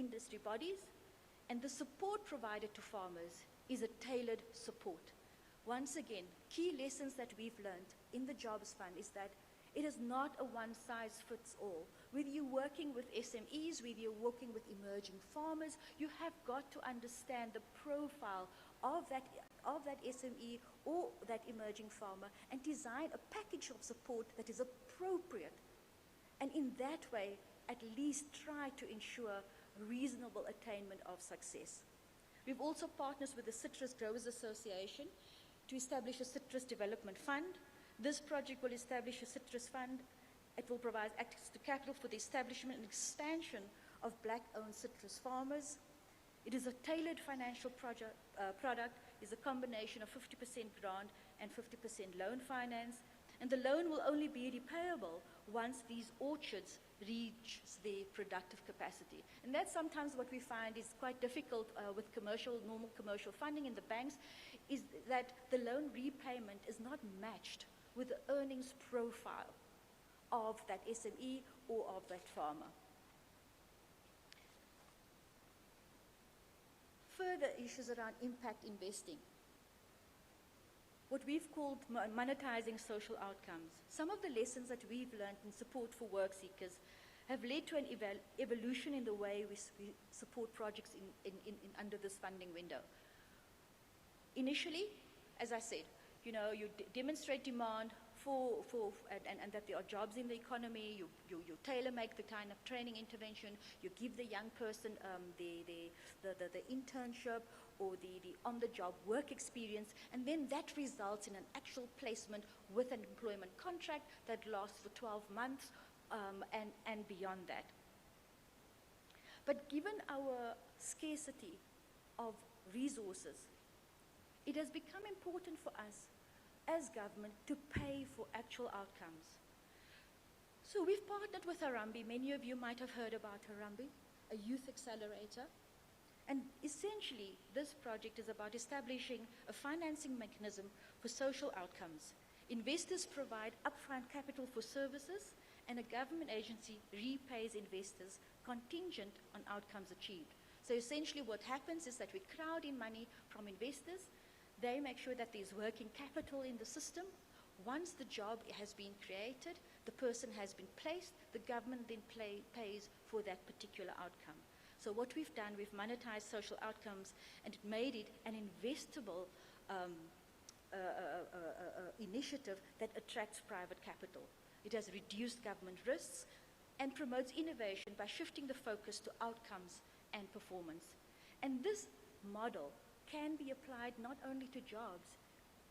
industry bodies, and the support provided to farmers is a tailored support. Once again, key lessons that we've learned in the Jobs Fund is that it is not a one-size-fits-all. Whether you're working with SMEs, whether you're working with emerging farmers, you have got to understand the profile of that SME or that emerging farmer and design a package of support that is appropriate. And in that way, at least try to ensure reasonable attainment of success. We've also partnered with the Citrus Growers Association to establish a citrus development fund. This project will establish a citrus fund. It will provide access to capital for the establishment and expansion of black-owned citrus farmers. It is a tailored financial product. It's a combination of 50% grant and 50% loan finance. And the loan will only be repayable once these orchards reach their productive capacity. And that's sometimes what we find is quite difficult with normal commercial funding in the banks, is that the loan repayment is not matched with the earnings profile of that SME or of that farmer. Further issues around impact investing. What we've called monetizing social outcomes. Some of the lessons that we've learned in support for work seekers have led to an evolution in the way we support projects under this funding window. Initially, as I said, you demonstrate demand and that there are jobs in the economy, you tailor-make the kind of training intervention, you give the young person the internship or the on-the-job work experience, and then that results in an actual placement with an employment contract that lasts for 12 months and beyond that. But given our scarcity of resources, it has become important for us as government to pay for actual outcomes. So we've partnered with Harambee. Many of you might have heard about Harambee, a youth accelerator. And essentially, this project is about establishing a financing mechanism for social outcomes. Investors provide upfront capital for services, and a government agency repays investors contingent on outcomes achieved. So essentially what happens is that we crowd in money from investors. They make sure that there's working capital in the system. Once the job has been created, the person has been placed, the government then pays for that particular outcome. So what we've done, we've monetized social outcomes and made it an investable initiative that attracts private capital. It has reduced government risks and promotes innovation by shifting the focus to outcomes and performance. And this model can be applied not only to jobs.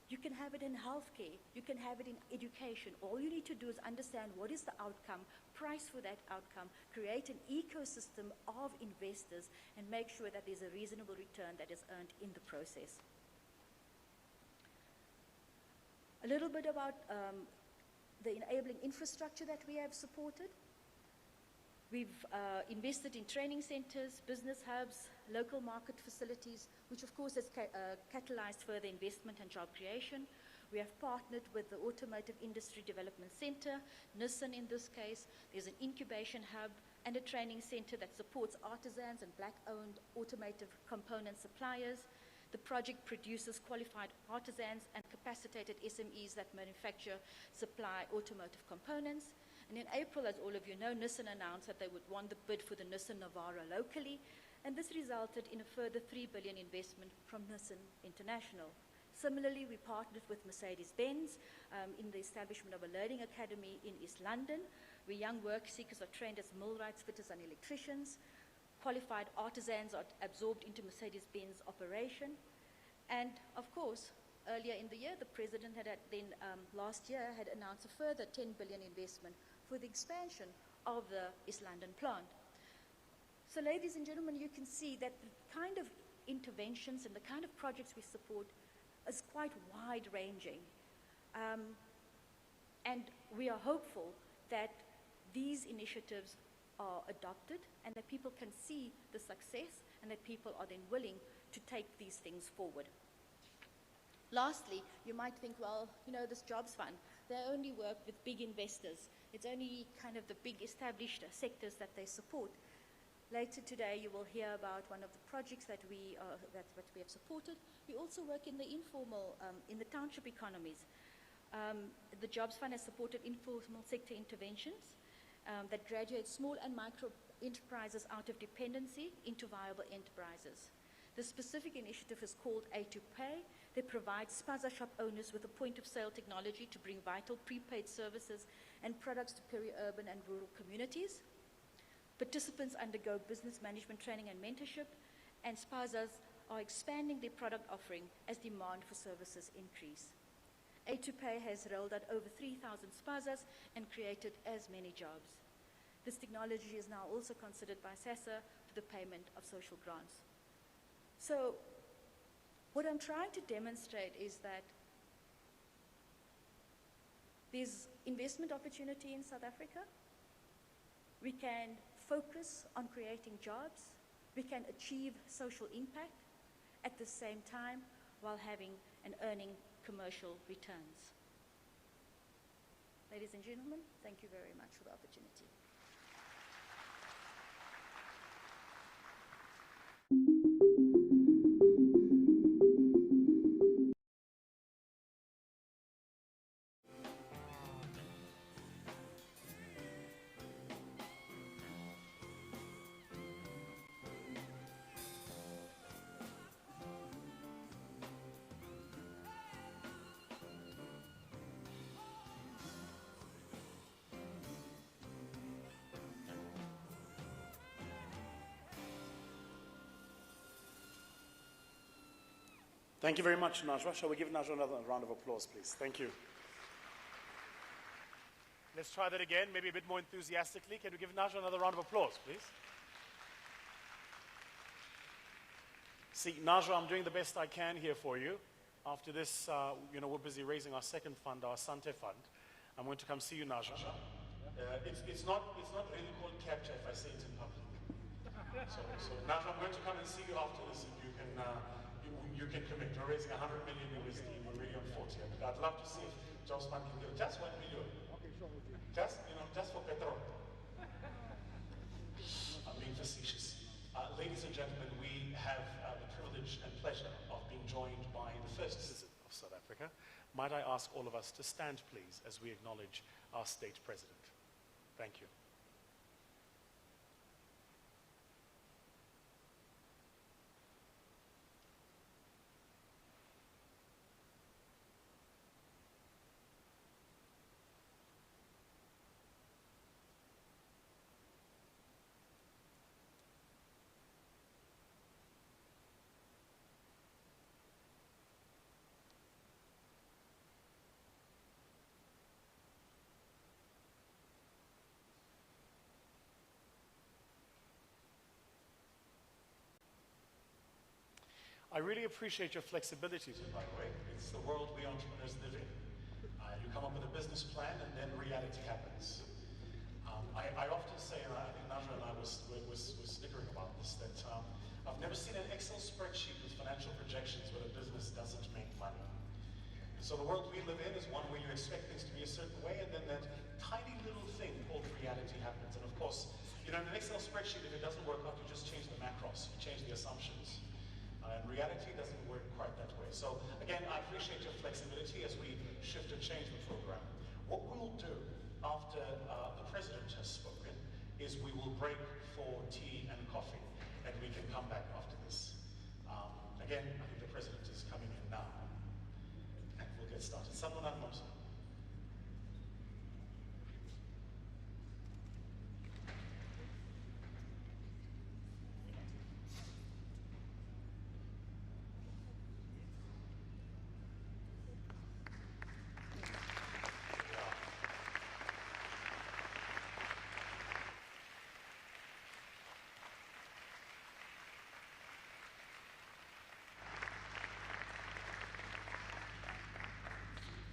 You can have it in healthcare, you can have it in education. All you need to do is understand what is the outcome, price for that outcome, create an ecosystem of investors, and make sure that there's a reasonable return that is earned in the process. A little bit about the enabling infrastructure that we have supported. We've invested in training centers, business hubs, local market facilities, which of course has catalyzed further investment and job creation. We have partnered with the Automotive Industry Development Center, Nissan in this case. There's an incubation hub and a training center that supports artisans and black-owned automotive component suppliers. The project produces qualified artisans and capacitated SMEs that manufacture, supply automotive components. And in April, as all of you know, Nissan announced that they would won the bid for the Nissan Navara locally, and this resulted in a further 3 billion investment from Nissan International. Similarly, we partnered with Mercedes-Benz in the establishment of a learning academy in East London, where young work seekers are trained as millwrights, fitters, and electricians. Qualified artisans are absorbed into Mercedes-Benz operation. And of course, earlier in the year, the president last year had announced a further 10 billion investment for the expansion of the East London plant. So ladies and gentlemen, you can see that the kind of interventions and the kind of projects we support is quite wide-ranging. And we are hopeful that these initiatives are adopted and that people can see the success and that people are then willing to take these things forward. Lastly, you might think, well, this Jobs Fund, they only work with big investors. It's only kind of the big established sectors that they support. Later today, you will hear about one of the projects that we have supported. We also work in the informal, in the township economies. The Jobs Fund has supported informal sector interventions that graduate small and micro enterprises out of dependency into viable enterprises. The specific initiative is called A2Pay. They provide spaza shop owners with a point-of-sale technology to bring vital prepaid services and products to peri-urban and rural communities. Participants undergo business management training and mentorship, and spazas are expanding their product offering as demand for services increase. A2Pay has rolled out over 3,000 spazas and created as many jobs. This technology is now also considered by SASSA for the payment of social grants. So what I'm trying to demonstrate is that there's investment opportunity in South Africa. We can focus on creating jobs. We can achieve social impact at the same time while having and earning commercial returns. Ladies and gentlemen, thank you very much for the opportunity. Thank you very much, Najwa. Shall we give Najwa another round of applause, please? Thank you. Let's try that again, maybe a bit more enthusiastically. Can we give Najwa another round of applause, please? See, Najwa, I'm doing the best I can here for you. After this, we're busy raising our second fund, our Sante Fund. I'm going to come see you, Najwa. It's not really called capture if I say it in public. So Najwa, I'm going to come and see you after this if you can. You can commit. We're raising 100 million USD. We're really on 40. I'd love to see if Jobs Fund can give just 1 million. Okay, sure. Just for petrol. I'm being facetious. Ladies and gentlemen, we have the privilege and pleasure of being joined by the first citizen of South Africa. Might I ask all of us to stand, please, as we acknowledge our state president. Thank you. I really appreciate your flexibility, by the way. It's the world we entrepreneurs live in. You come up with a business plan and then reality happens. I often say, and I think Najwa and I was snickering about this, that I've never seen an Excel spreadsheet with financial projections where a business doesn't make money. So the world we live in is one where you expect things to be a certain way, and then that tiny little thing called reality happens. And of course, in an Excel spreadsheet, if it doesn't work out, you just change the macros, you change the assumptions. And reality doesn't work quite that way. So again, I appreciate your flexibility as we shift and change the program. What we'll do after the president has spoken is we will break for tea and coffee, and we can come back after this. Again, I think the president is coming in now, and we'll get started. Someone unmomsa.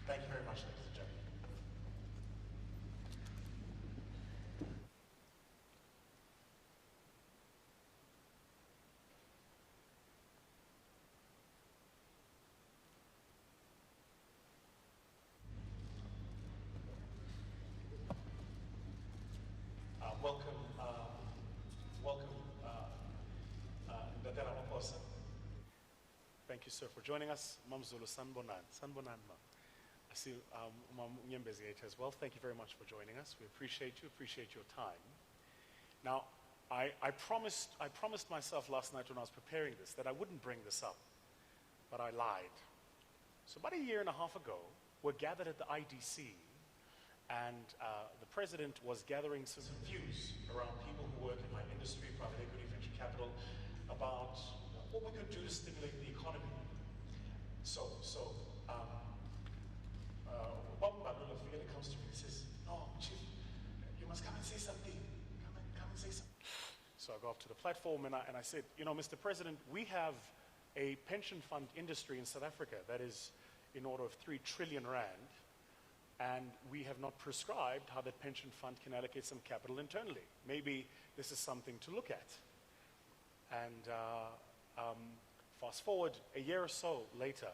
Thank you very much, ladies and gentlemen. Welcome sir, for joining us. Mamzulu Sanbonan. Sanbonan, ma. I see Nyembezi as well. Thank you very much for joining us. We appreciate you, appreciate your time. Now, I promised myself last night when I was preparing this that I wouldn't bring this up, but I lied. So about a year and a half ago, we're gathered at the IDC, and the president was gathering some views around people who work in my industry, private equity, venture capital, about what we could do to stimulate the economy. Bob Balula Figure comes to me and says, "No, Chief, you must come and say something. Come and say something." So I go up to the platform and I said, "You know, Mr. President, we have a pension fund industry in South Africa that is in order of 3 trillion rand, and we have not prescribed how that pension fund can allocate some capital internally. Maybe this is something to look at." And fast forward a year or so later,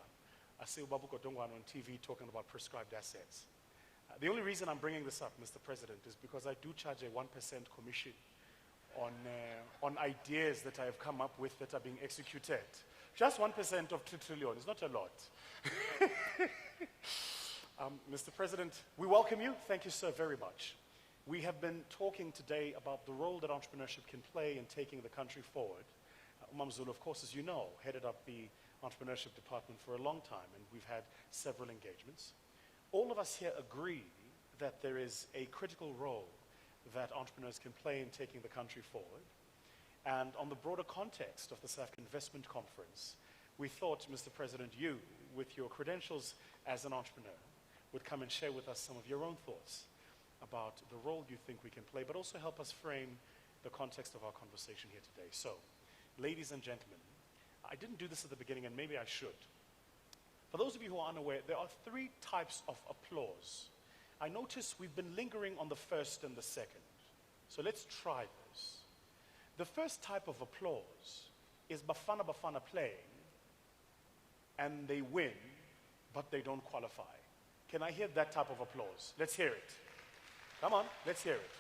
I see Babu Kodongwan on TV talking about prescribed assets. The only reason I'm bringing this up, Mr. President, is because I do charge a 1% commission on ideas that I have come up with that are being executed. Just 1% of 2 trillion is not a lot. Mr. President, we welcome you. Thank you, sir, very much. We have been talking today about the role that entrepreneurship can play in taking the country forward. Mamzulu, of course, as you know, headed up the entrepreneurship department for a long time, and we've had several engagements. All of us here agree that there is a critical role that entrepreneurs can play in taking the country forward. And on the broader context of the S.A Investment Conference, we thought, Mr. President, you, with your credentials as an entrepreneur, would come and share with us some of your own thoughts about the role you think we can play, but also help us frame the context of our conversation here today. So, ladies and gentlemen, I didn't do this at the beginning, and maybe I should. For those of you who are unaware, there are 3 types of applause. I notice we've been lingering on the first and the second. So let's try this. The first type of applause is Bafana Bafana playing, and they win, but they don't qualify. Can I hear that type of applause? Let's hear it. Come on, let's hear it.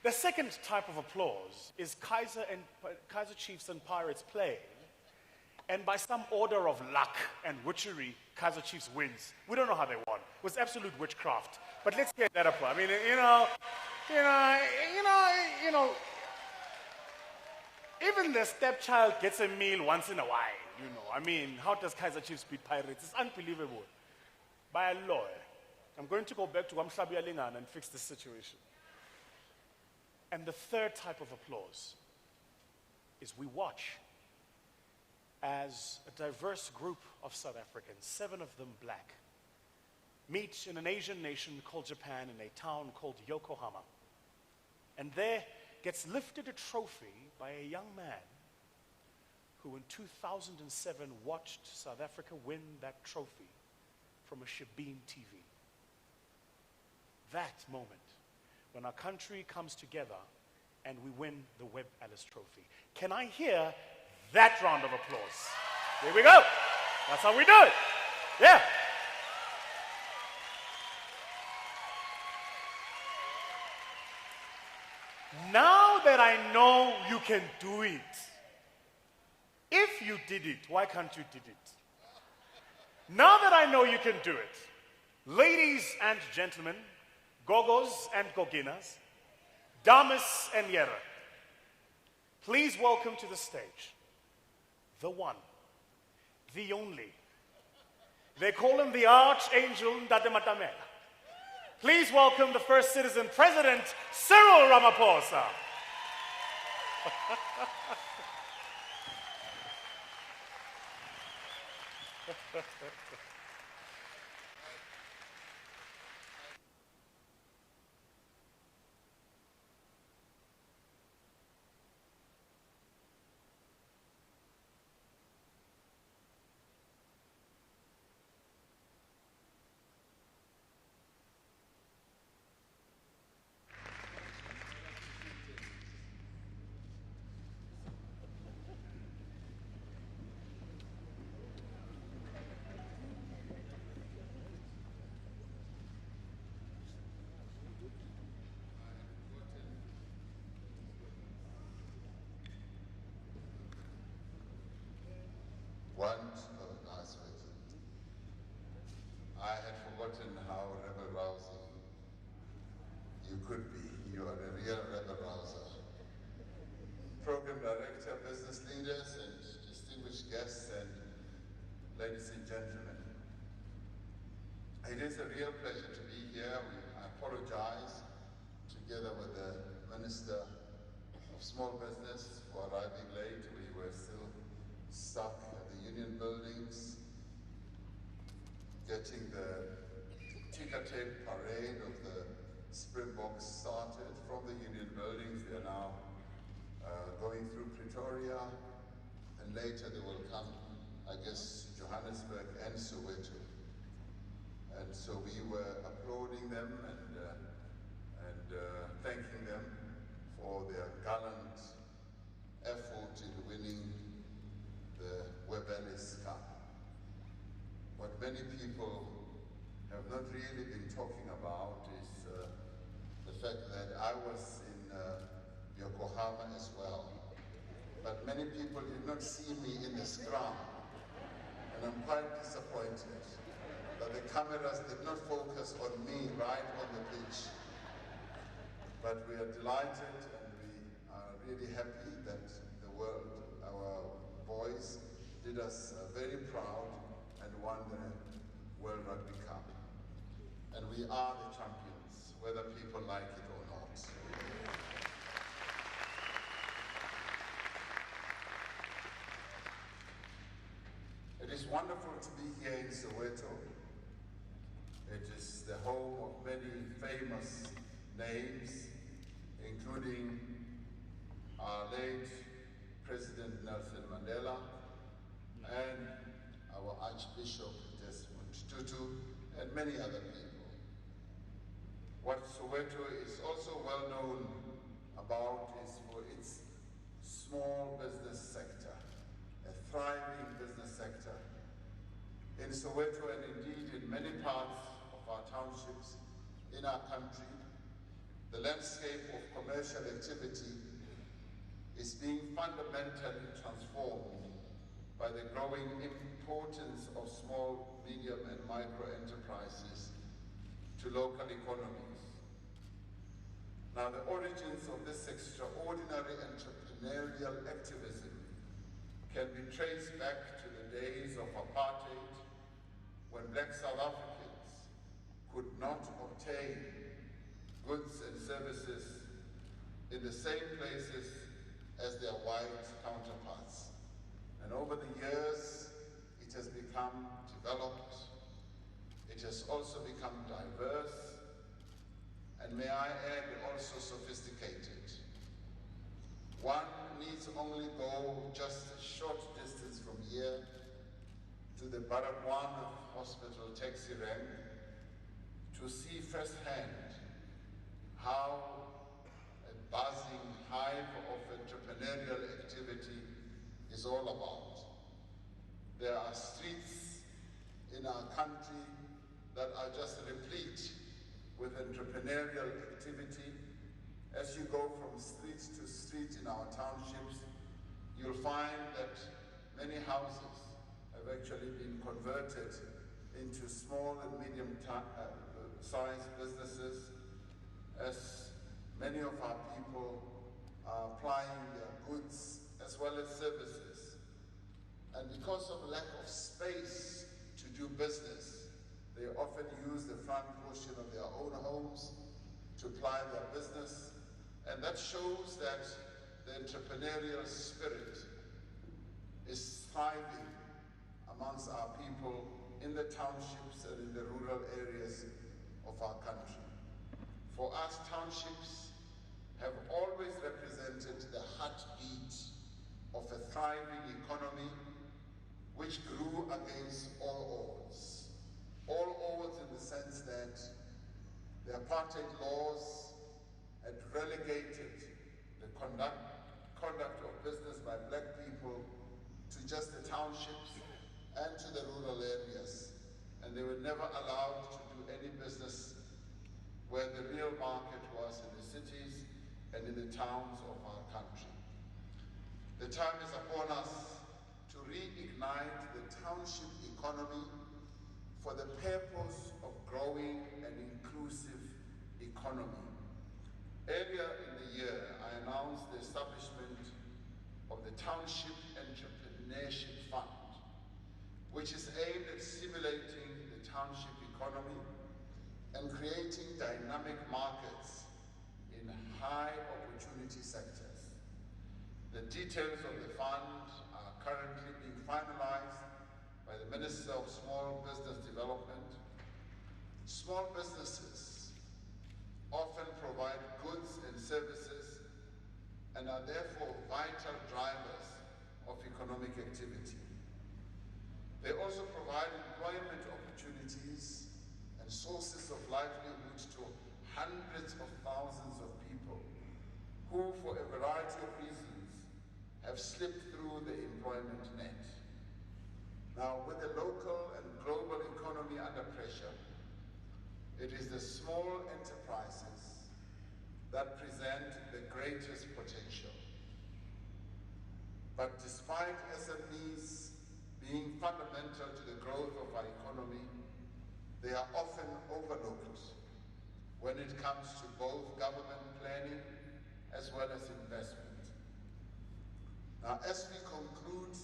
The second type of applause is Kaizer Chiefs and Pirates playing, and by some order of luck and witchery, Kaizer Chiefs wins. We don't know how they won. It was absolute witchcraft. But let's get that applause. I mean, even the stepchild gets a meal once in a while, I mean, how does Kaizer Chiefs beat Pirates? It's unbelievable. By a law. I'm going to go back to Wamhlabi Alingana and fix this situation. And the third type of applause is we watch as a diverse group of South Africans, 7 of them black, meet in an Asian nation called Japan in a town called Yokohama. And there gets lifted a trophy by a young man who in 2007 watched South Africa win that trophy from a Shebeen TV. That moment when our country comes together and we win the Webb Ellis Trophy. Can I hear that round of applause? Here we go. That's how we do it. Yeah. Now that I know you can do it, if you did it, why can't you do it? Now that I know you can do it, ladies and gentlemen, gogos and goginas, damas and yera, please welcome to the stage the one, the only. They call him the Archangel Ndate Matamela. Please welcome the first citizen president, Cyril Ramaphosa. how rebel-rousing you could be. You are a real rebel-rouser. Program Director, business leaders, and distinguished guests, and ladies and gentlemen. It is a real pleasure to be here. I apologize, together with the Minister of Small Business, for arriving late. We were still stuck at the Union buildings, getting the ticker tape parade of the Springboks started from the Union buildings. They are now going through Pretoria, and later they will come, I guess, Johannesburg and Soweto. And so we were applauding them and thanking them for their gallant effort in winning the Webelis Cup. What many people have not really been talking about is the fact that I was in Yokohama as well. But many people did not see me in the scrum, and I'm quite disappointed that the cameras did not focus on me right on the pitch. But we are delighted, and we are really happy that the world, our boys, did us very proud and won the World Rugby Cup. And we are the champions, whether people like it or not. It is wonderful to be here in Soweto. It is the home of many famous names, including our late President Nelson Mandela and our Archbishop Desmond Tutu and many other people. What Soweto is also well known about is for its small business sector, a thriving business sector. In Soweto, and indeed in many parts of our townships in our country, the landscape of commercial activity is being fundamentally transformed by the growing importance of small, medium, and micro enterprises to local economies. Now, the origins of this extraordinary entrepreneurial activism can be traced back to the days of apartheid, when black South Africans could not obtain goods and services in the same places as their white counterparts. And over the years, it has become developed. It has also become diverse, and may I add, also sophisticated. One needs only go just a short distance from here to the Baragwanath Hospital taxi rank to see firsthand how a buzzing hive of entrepreneurial activity is all about. There are streets in our country that are just replete with entrepreneurial activity. As you go from street to street in our townships, you'll find that many houses have actually been converted into small and medium-sized businesses, as many of our people are applying their goods as well as services. And because of lack of space to do business, they often use the front portion of their own homes to apply their business. And that shows that the entrepreneurial spirit is thriving amongst our people in the townships and in the rural areas of our country. For us, townships have always represented the heartbeat of a thriving economy which grew against all odds. All odds in the sense that the apartheid laws had relegated the conduct of business by black people to just the townships and to the rural areas. And they were never allowed to do any business where the real market was in the cities and in the towns of our country. The time is upon us to reignite the township economy for the purpose of growing an inclusive economy. Earlier in the year, I announced the establishment of the Township Entrepreneurship Fund, which is aimed at stimulating the township economy and creating dynamic markets in high opportunity sectors. The details of the fund are currently being finalized by the Minister of Small Business Development. Small businesses often provide goods and services and are therefore vital drivers of economic activity. They also provide employment opportunities and sources of livelihood to hundreds of thousands of people who, for a variety of reasons, have slipped through the employment net. Now, with the local and global economy under pressure, it is the small enterprises that present the greatest potential. But despite SMEs being fundamental to the growth of our economy, they are often overlooked when it comes to both government planning as well as investment. Now, as we conclude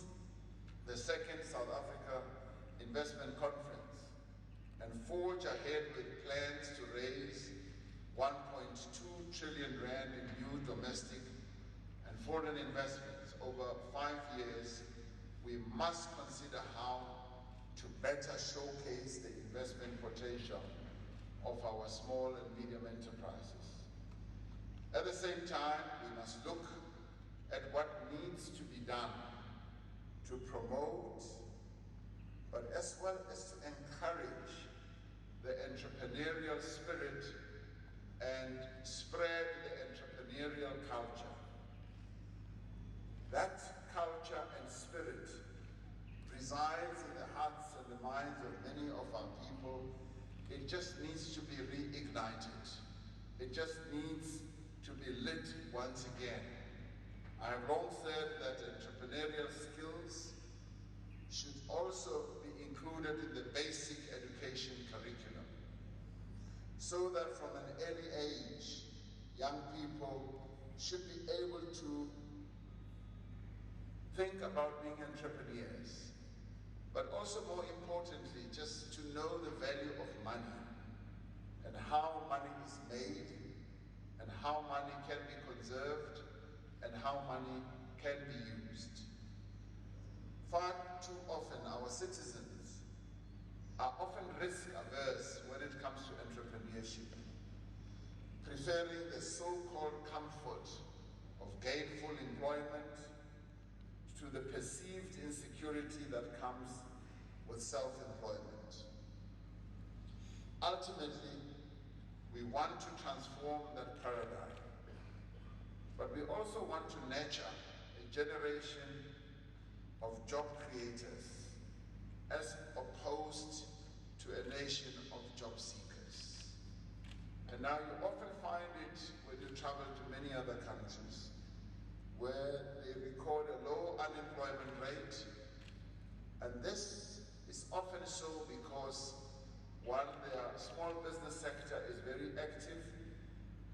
the second South Africa Investment Conference and forge ahead with plans to raise 1.2 trillion rand in new domestic and foreign investments over 5 years, we must consider how to better showcase the investment potential of our small and medium enterprises. At the same time, we must look at what needs to be done to promote, but as well as to encourage the entrepreneurial spirit and spread the entrepreneurial culture. That culture and spirit resides in the hearts and the minds of many of our people. It just needs to be reignited. It just needs to be lit once again. I have long said that entrepreneurial skills should also be included in the basic education curriculum, so that from an early age, young people should be able to think about being entrepreneurs, but also more importantly, just to know the value of money and how money is made and how money can be conserved and how money can be used. Far too often, our citizens are often risk averse when it comes to entrepreneurship, preferring the so-called comfort of gainful employment to the perceived insecurity that comes with self-employment. Ultimately, we want to transform that paradigm, but we also want to nurture a generation of job creators as opposed to a nation of job seekers. And now you often find it when you travel to many other countries where they record a low unemployment rate, and this is often so because while their small business sector is very active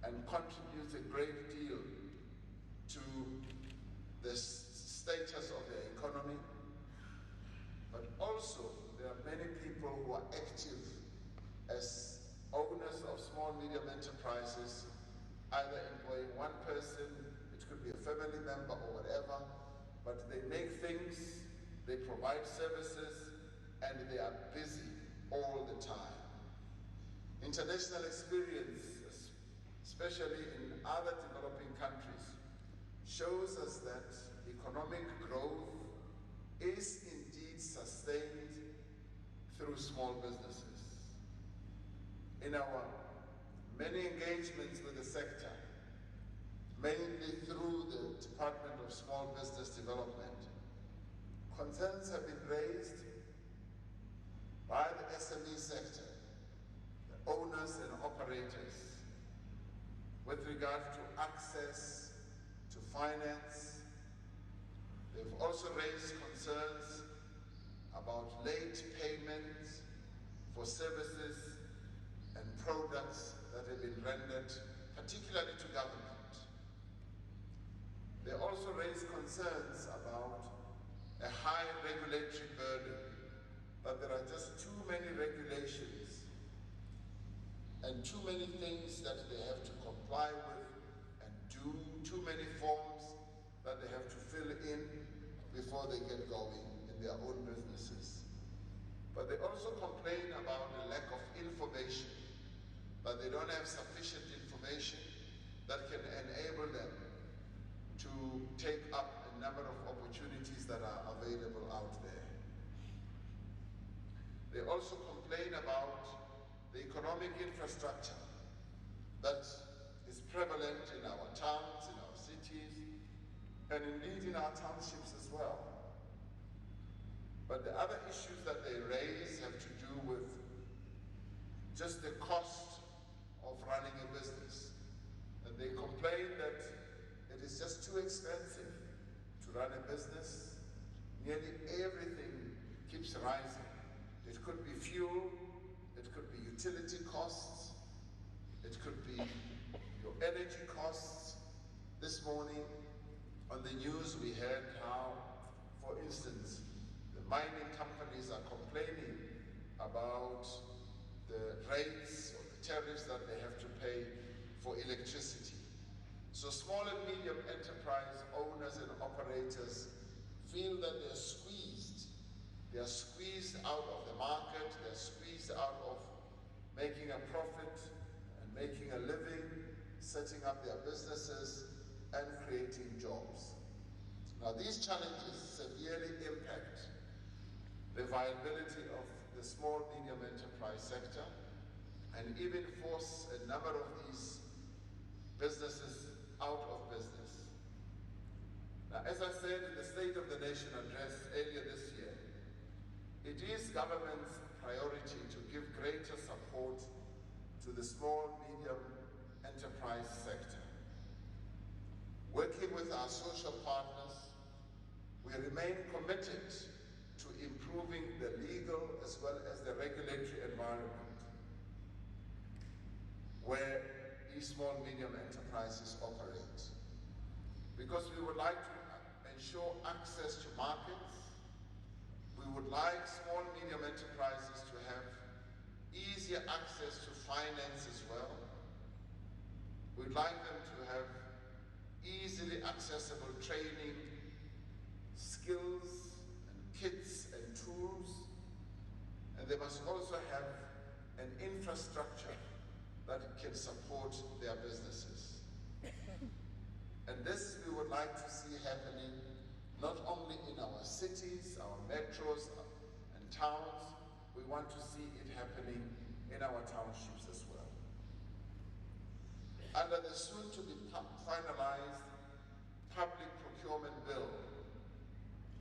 and contributes a great deal to the status of their economy, but also there are many people who are active as owners of small, medium enterprises, either employing one person, it could be a family member or whatever, but they make things, they provide services, and they are busy all the time. International experience, especially in other developing countries, shows us that economic growth is indeed sustained through small businesses. In our many engagements with the sector, mainly through the Department of Small Business Development, concerns have been raised by the SME sector, the owners and operators, with regard to access to finance. They've also raised concerns about late payments for services and products that have been rendered, particularly to government. They also raise concerns about a high regulatory burden, that there are just too many regulations and too many things that they have to comply with and do, too many forms that they have to fill in before they get going in their own businesses. But they also complain about the lack of information, that they don't have sufficient information that can enable them to take up a number of opportunities that are available out there. They also complain about the economic infrastructure that is prevalent in our towns, in our cities, and indeed in our townships as well. But the other issues that they raise have to do with just the cost of running a business. And they complain that it is just too expensive to run a business. Nearly everything keeps rising. It could be fuel, it could be utility costs, it could be your energy costs. This morning on the news we heard how, for instance, the mining companies are complaining about the rates or the tariffs that they have to pay for electricity. So small and medium enterprise owners and operators feel that they're squeezed. They are squeezed out of the market, they're squeezed out of making a profit and making a living, setting up their businesses and creating jobs. Now these challenges severely impact the viability of the small medium enterprise sector and even force a number of these businesses out of business. Now, as I said in the State of the Nation address earlier this year, it is government's priority to give greater support to the small medium enterprise sector. Working with our social partners, we remain committed to improving the legal as well as the regulatory environment where these small medium enterprises operate. Because we would like to ensure access to markets, we would like small medium enterprises to have easier access to finance as well. We'd like them to have easily accessible training, skills, and kits and tools, and they must also have an infrastructure that can support their businesses. And this we would like to see happening not only in our cities, our metros and towns, we want to see it happening in our townships as well. Under the soon-to-be finalized public procurement bill,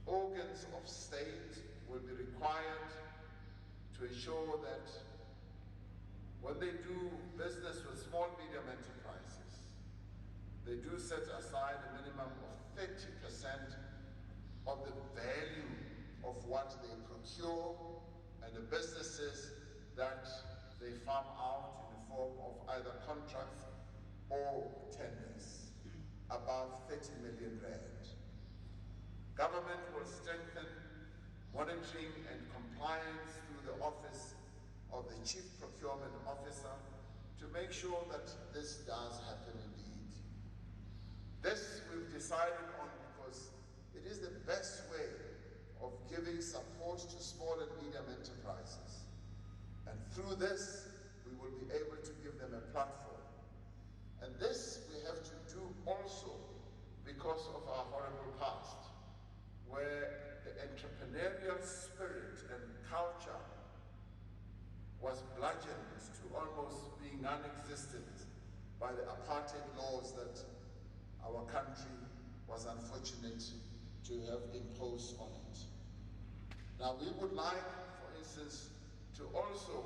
organs of state will be required to ensure that when they do business with small medium enterprises, they do set aside a minimum of 30% of the value of what they procure and the businesses that they farm out in the form of either contracts or tenders above 30 million rand. Government will strengthen monitoring and compliance through the Office of the Chief Procurement Officer to make sure that this does happen indeed. This we've decided on because it is the best way of giving support to small and medium enterprises. And through this, we will be able to give them a platform. And this we have to do also because of our horrible past, where the entrepreneurial spirit and culture was bludgeoned to almost being non-existent by the apartheid laws that our country was unfortunate to have imposed on it. Now we would like, for instance, to also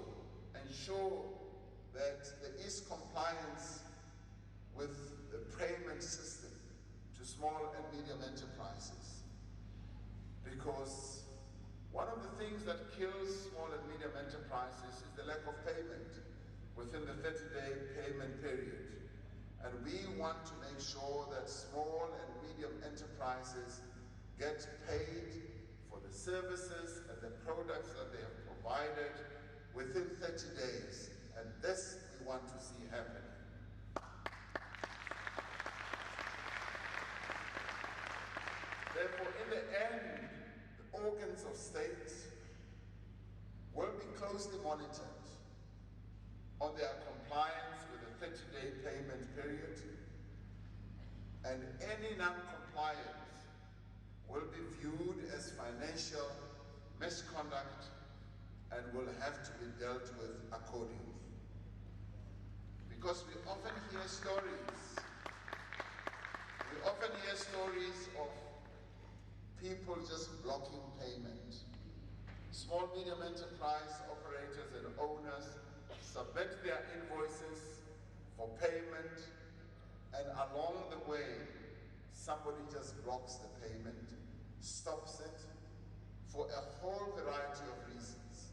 ensure that there is compliance with the payment system to small and medium enterprises, because One of the things that kills small and medium enterprises is the lack of payment within the 30-day payment period. And we want to make sure that small and medium enterprises get paid for the services and the products that they have provided within 30 days. And this we want to see happening. Therefore, in the end, the organs of state will be closely monitored on their compliance with the 30-day payment period, and any non-compliance will be viewed as financial misconduct and will have to be dealt with accordingly. Because we often hear stories of people just blocking payment. Small, medium enterprise operators and owners submit their invoices for payment, and along the way, somebody just blocks the payment, stops it, for a whole variety of reasons.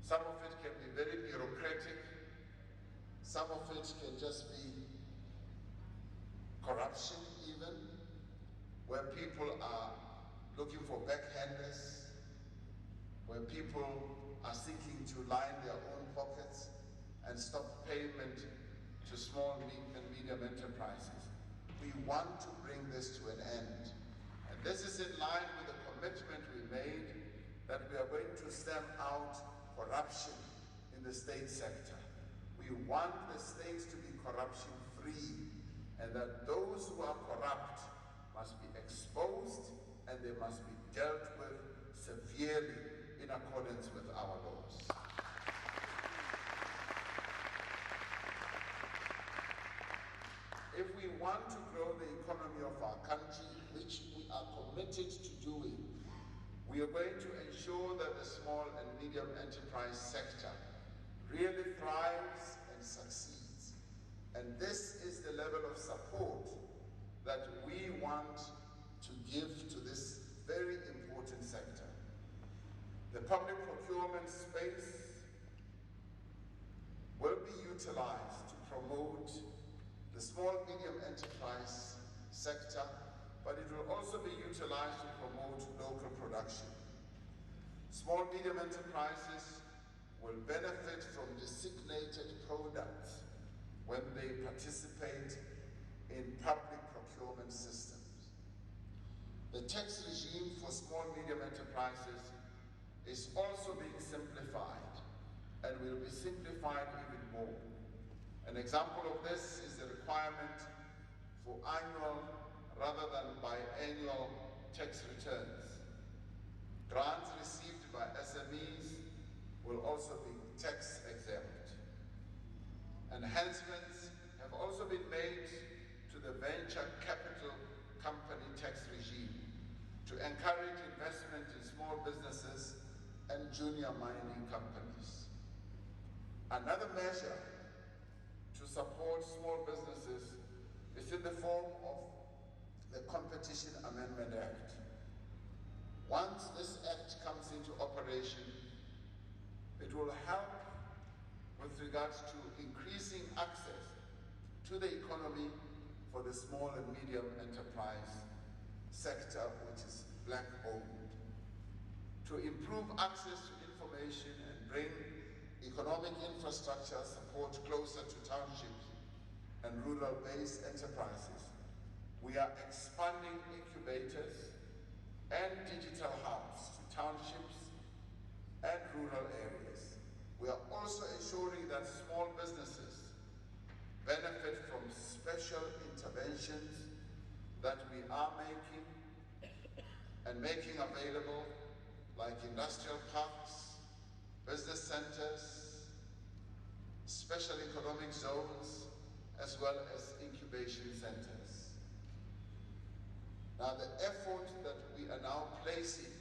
Some of it can be very bureaucratic, some of it can just be corruption even, where people are looking for backhanders, where people are seeking to line their own pockets and stop payment to small and medium enterprises. We want to bring this to an end. And this is in line with the commitment we made that we are going to stamp out corruption in the state sector. We want the states to be corruption-free, and that those who are corrupt must be exposed and they must be dealt with severely in accordance with our laws. If we want to grow the economy of our country, which we are committed to doing, we are going to ensure that the small and medium enterprise sector really thrives and succeeds. And this is the level of support that we want to give to this very important sector. The public procurement space will be utilized to promote the small medium enterprise sector, but it will also be utilized to promote local production. Small medium enterprises will benefit from designated products when they participate in public procurement systems. The tax regime for small medium enterprises is also being simplified and will be simplified even more. An example of this is the requirement for annual rather than biannual tax returns. Grants received by SMEs will also be tax exempt. Enhancements have also been made to the venture capital company tax regime to encourage investment in small businesses and junior mining companies. Another measure to support small businesses is in the form of the Competition Amendment Act. Once this act comes into operation, it will help with regards to increasing access to the economy for the small and medium enterprise sector, which is black-owned, to improve access to information and bring economic infrastructure support closer to townships and rural-based enterprises. We are expanding incubators and digital hubs to townships and rural areas. We are also ensuring that small businesses benefit from special interventions that we are making and making available, like industrial parks, business centers, special economic zones, as well as incubation centers. Now, the effort that we are now placing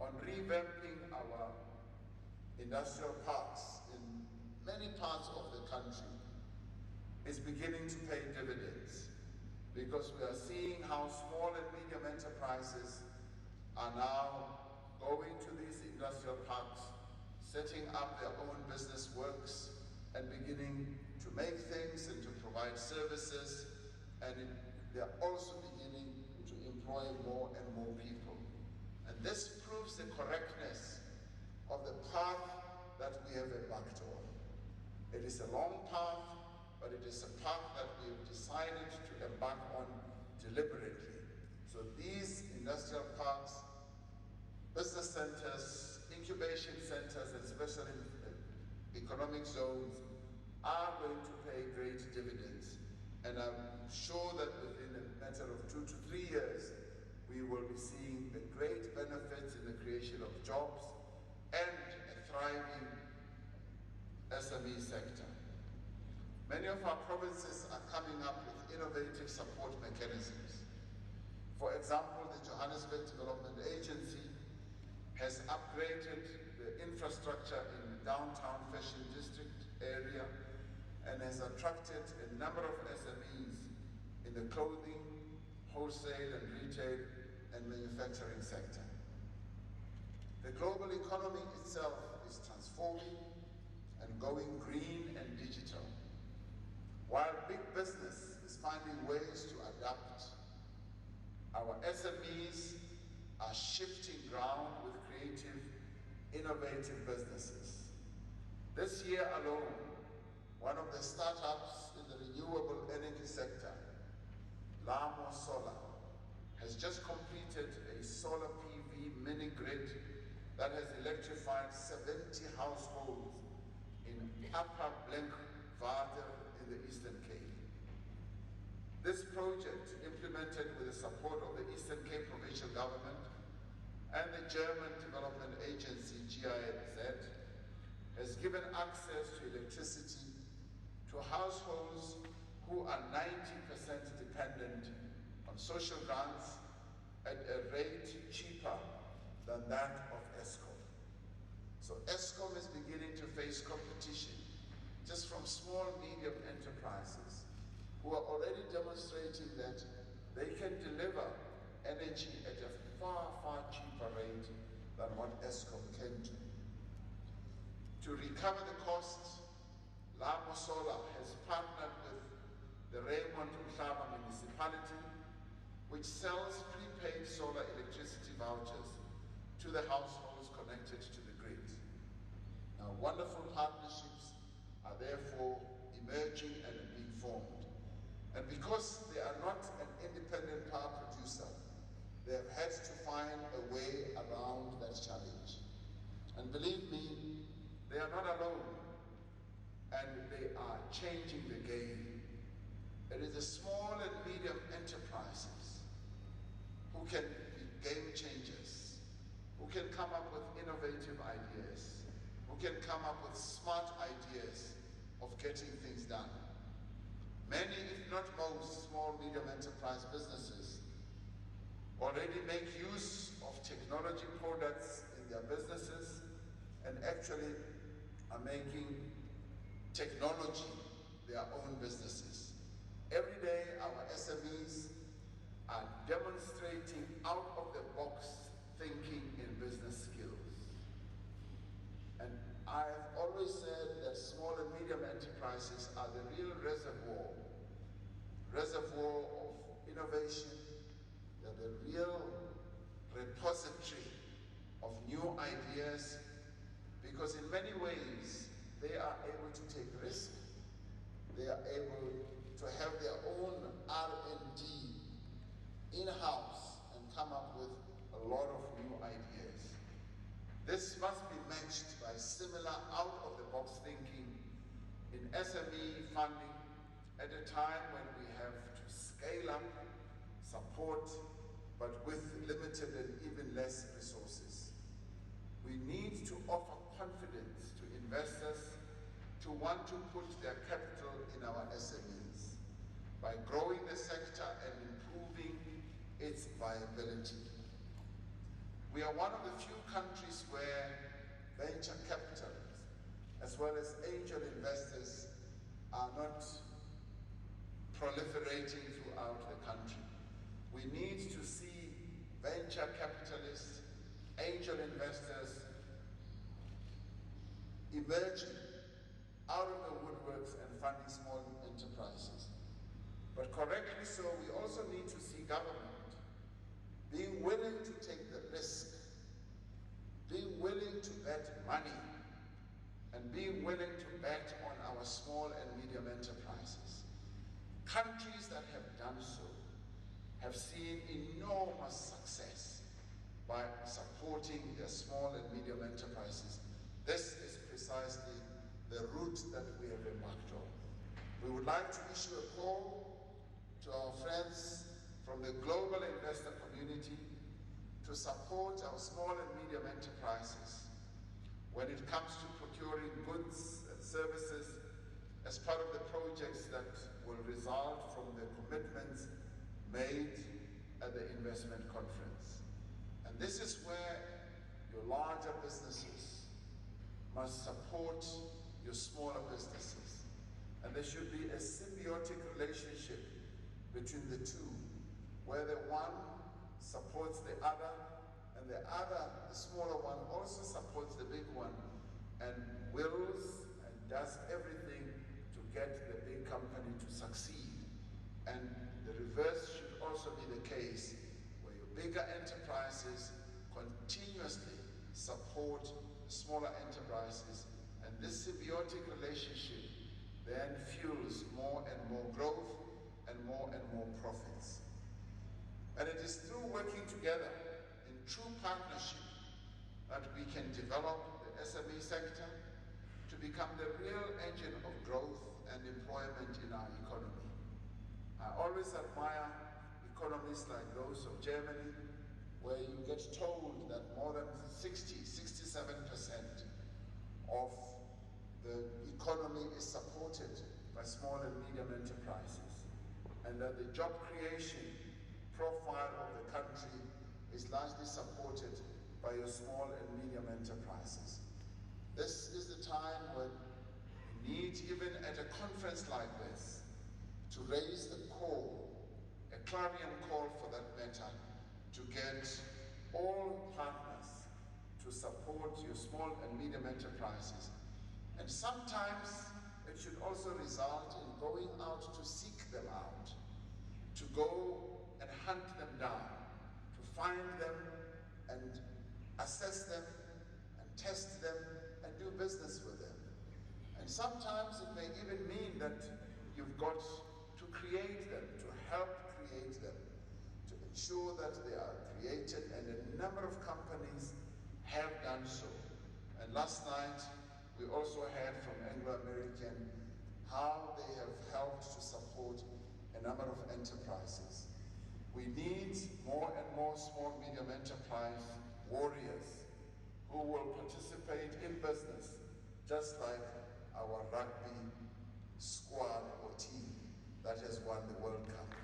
on revamping our industrial parks in many parts of the country is beginning to pay dividends, because we are seeing how small and medium enterprises are now going to these industrial parks, setting up their own business works, and beginning to make things and to provide services, and they're also beginning to employ more and more people. And this proves the correctness of the path that we have embarked on. It is a long path, but it is a path that we have decided to embark on deliberately. So these industrial parks, business centers, incubation centers, and special economic zones are going to pay great dividends. And I'm sure that within a matter of 2 to 3 years, we will be seeing the great benefits in the creation of jobs and a thriving SME sector. Many of our provinces are coming up with innovative support mechanisms. For example, the Johannesburg Development Agency has upgraded the infrastructure in the downtown fashion district area and has attracted a number of SMEs in the clothing, wholesale and retail and manufacturing sector. The global economy itself is transforming and going green and digital. While big business is finding ways to adapt, our SMEs are shifting ground with creative, innovative businesses. This year alone, one of the startups in the renewable energy sector, Lamo Solar, has just completed a solar PV mini-grid that has electrified 70 households in Upper Blenkwater in the Eastern Cape. This project, implemented with the support of the Eastern Cape Provincial Government and the German Development Agency, GIZ, has given access to electricity to households who are 90% dependent on social grants at a rate cheaper than that of Eskom. So Eskom is beginning to face competition just from small, medium enterprises who are already demonstrating that they can deliver energy at a far, far cheaper rate than what Eskom can do. To recover the costs, Lamo Solar has partnered with the Raymond Mhlaba municipality, which sells prepaid solar electricity vouchers to the households connected to the grid. Now, wonderful partnerships are therefore emerging and being formed. And because they are not an independent power producer, they have had to find a way around that challenge. And believe me, they are not alone, and they are changing the game. It is the small and medium enterprises who can be game changers, who can come up with innovative ideas, who can come up with smart ideas of getting things done. Many, if not most, small, medium enterprise businesses already make use of technology products in their businesses and actually are making technology their own businesses. Every day, our SMEs are demonstrating out-of-the-box thinking in business skills. And I've always said that small and medium enterprises are the real reservoir of innovation. They're the real repository of new ideas, because in many ways they are able to take risk. They are able to have their own R&D in-house and come up with a lot of new ideas. This must be matched by similar out-of-the-box thinking in SME funding at a time when we have to scale up, support, but with limited and even less resources. We need to offer confidence to investors to want to put their capital in our SMEs by growing the sector and improving its viability. We are one of the few countries where venture capitalists, as well as angel investors, are not proliferating throughout the country. We need to see venture capitalists angel investors emerging out of the woodworks and funding small enterprises. But correctly so, we also need to see government being willing to take the risk, being willing to bet money, and being willing to bet on our small and medium enterprises. Countries that have done so have seen enormous success by supporting their small and medium enterprises. This is precisely the route that we have embarked on. We would like to issue a call to our friends from the global investor community to support our small and medium enterprises when it comes to procuring goods and services as part of the projects that will result from the commitments made at the investment conference. And this is where your larger businesses must support your smaller businesses. And there should be a symbiotic relationship between the two, where the one supports the other, and the other, the smaller one, also supports the big one, and wills and does everything to get the big company to succeed. And the reverse should also be the case, where your bigger enterprises continuously support the smaller enterprises, and this symbiotic relationship then fuels more and more growth and more profits. And it is through working together in true partnership that we can develop the SME sector to become the real engine of growth and employment in our economy. I always admire economies like those of Germany, where you get told that more than 67% of the economy is supported by small and medium enterprises, and that the job creation profile of the country is largely supported by your small and medium enterprises. This is the time when we need, even at a conference like this, to raise the call, a clarion call for that matter, to get all partners to support your small and medium enterprises. And sometimes it should also result in going out to seek them out, to go and hunt them down, to find them and assess them and test them and do business with them. And sometimes it may even mean that you've got to create them, to help create them, to ensure that they are created, and a number of companies have done so. And last night we also heard from Anglo American how they have helped to support a number of enterprises. We need more and more small medium enterprise warriors who will participate in business, just like our rugby squad or team that has won the World Cup.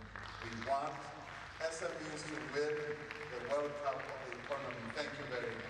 We want SMEs to win the World Cup of the economy. Thank you very much.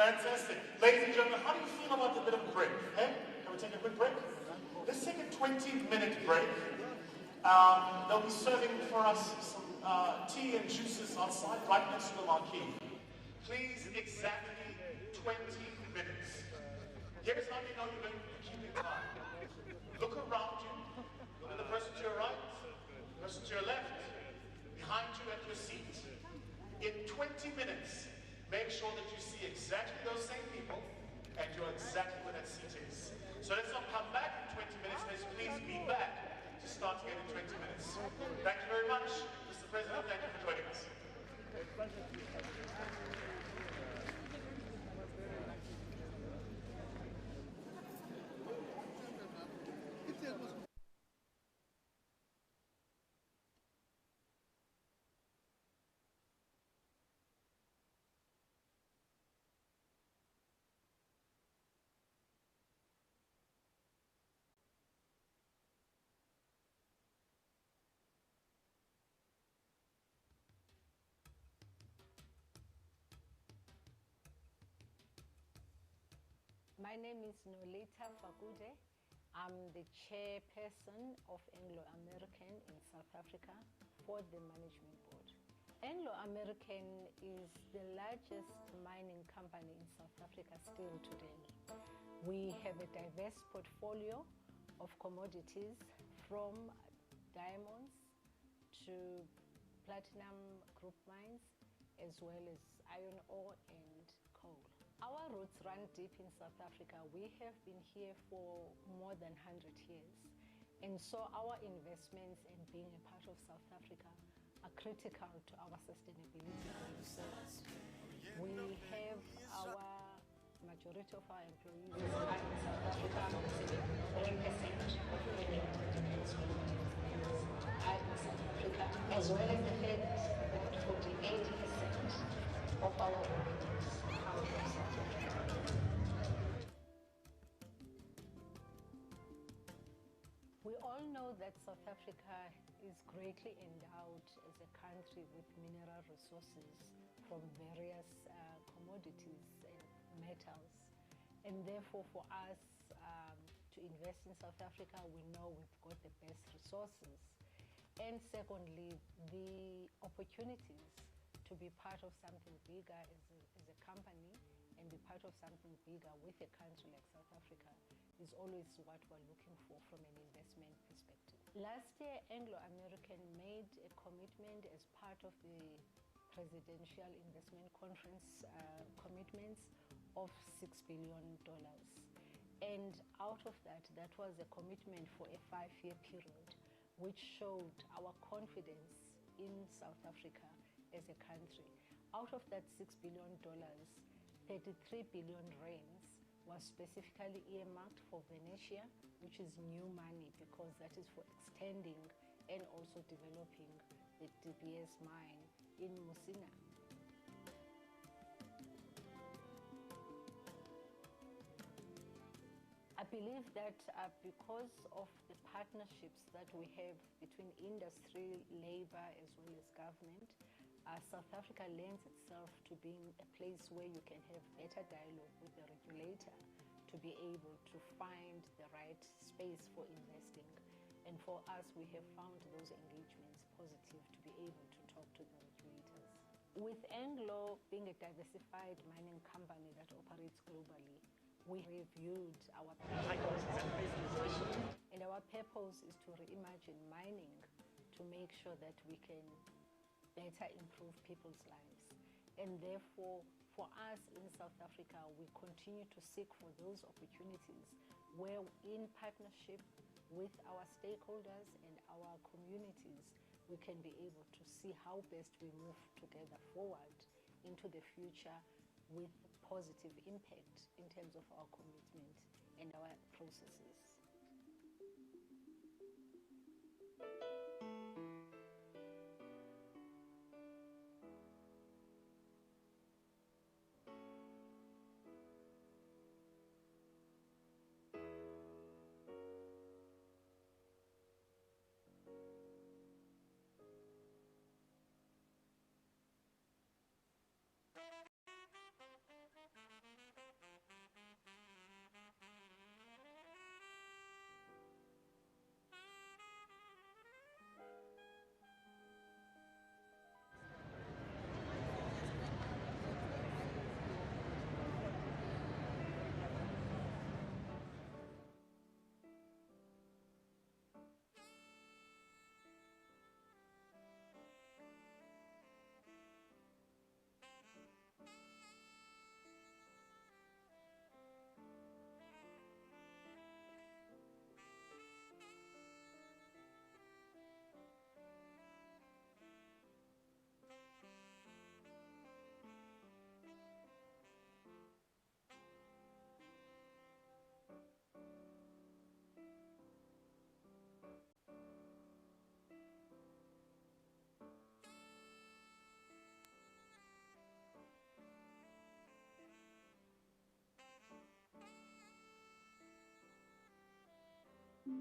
Fantastic. Ladies and gentlemen, how do you feel about a bit of a break? Hey, can we take a quick break? Let's take a 20-minute break. They'll be serving for us some tea and juices outside, right next to the marquee. Please, exactly 20 minutes. Here's how you know you're going to be keeping time. Look around you. Look at the person to your right, the person to your left, behind you at your seat. In 20 minutes, make sure that you see exactly those same people and you're exactly where that seat is. So let's not come back in 20 minutes, let's please be back to start again in 20 minutes. Thank you very much, Mr. President, thank you for joining us. My name is Nolita Fakude. I'm the chairperson of Anglo-American in South Africa for the management board. Anglo-American is the largest mining company in South Africa still today. We have a diverse portfolio of commodities from diamonds to platinum group mines, as well as iron ore and coal. Our roots run deep in South Africa. We have been here for more than 100 years. And so our investments and being a part of South Africa are critical to our sustainability going forward. We have our majority of our employees are in South Africa. 3% of women in South Africa, as well as the fact that 48% of our revenues come from South Africa. We all know that South Africa is greatly endowed as a country with mineral resources from various commodities and metals. And therefore for us to invest in South Africa, we know we've got the best resources. And secondly, the opportunities to be part of something bigger as a company and be part of something bigger with a country like South Africa is always what we're looking for from an investment perspective. Last year, Anglo-American made a commitment as part of the Presidential Investment Conference commitments of $6 billion. And out of that, that was a commitment for a 5-year period, which showed our confidence in South Africa as a country. Out of that $6 billion, 33 billion rands was specifically earmarked for Venetia, which is new money because that is for extending and also developing the DBS mine in Musina. I believe that because of the partnerships that we have between industry, labor, as well as government, South Africa lends itself to being a place where you can have better dialogue with the regulator to be able to find the right space for investing. And for us, we have found those engagements positive to be able to talk to the regulators. With Anglo being a diversified mining company that operates globally, we reviewed our purpose. And our purpose is to reimagine mining to make sure that we can better improve people's lives. And therefore, for us in South Africa, we continue to seek for those opportunities where in partnership with our stakeholders and our communities, we can be able to see how best we move together forward into the future with positive impact in terms of our commitment and our processes.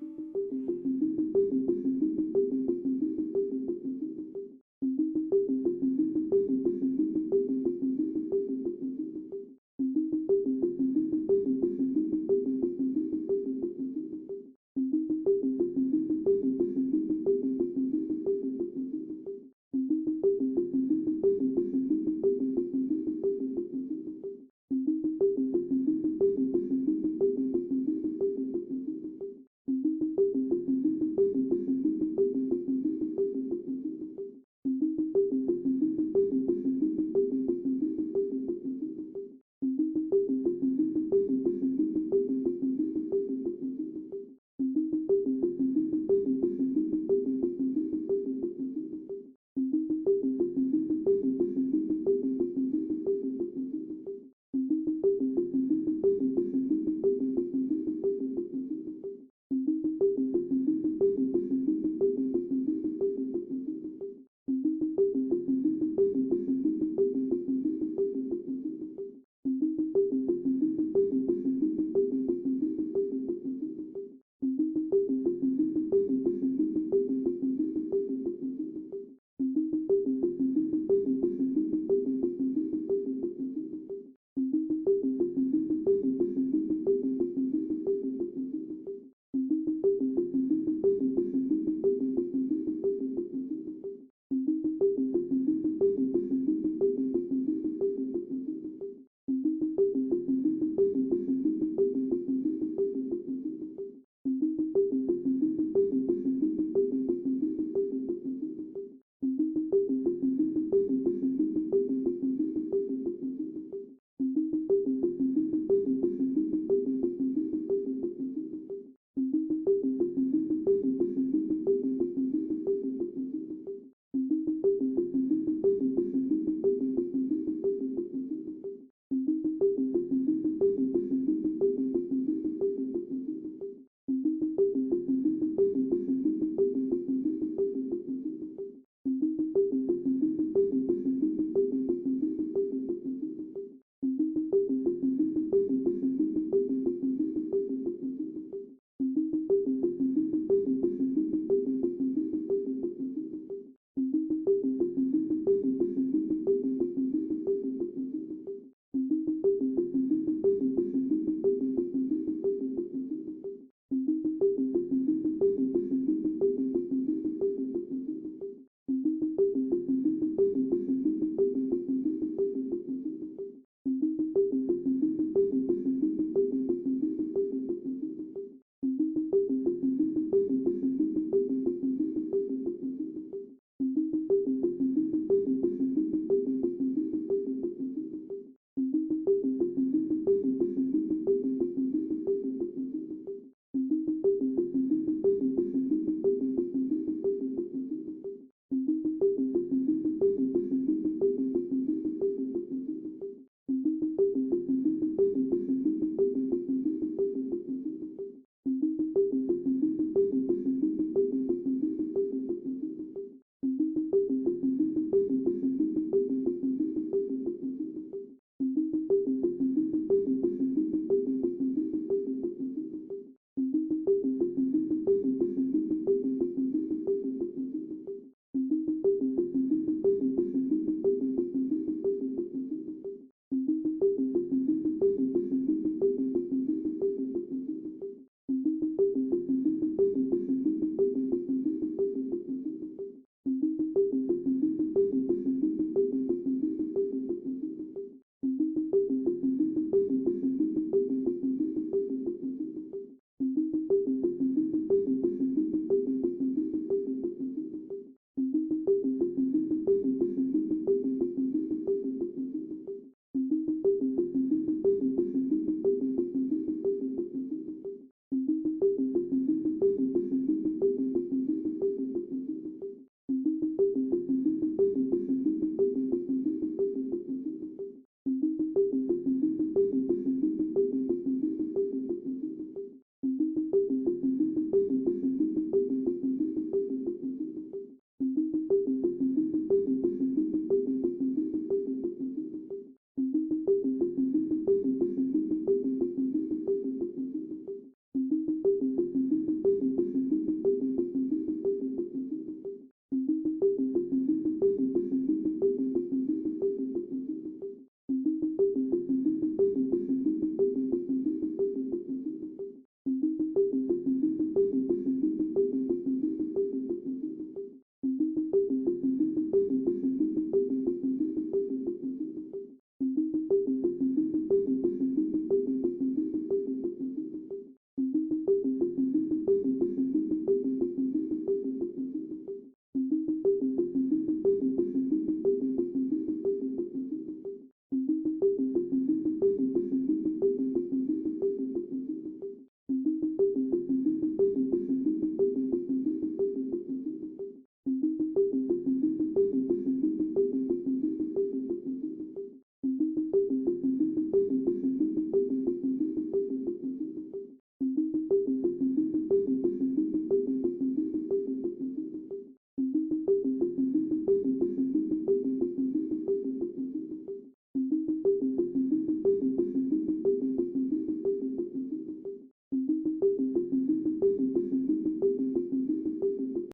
you.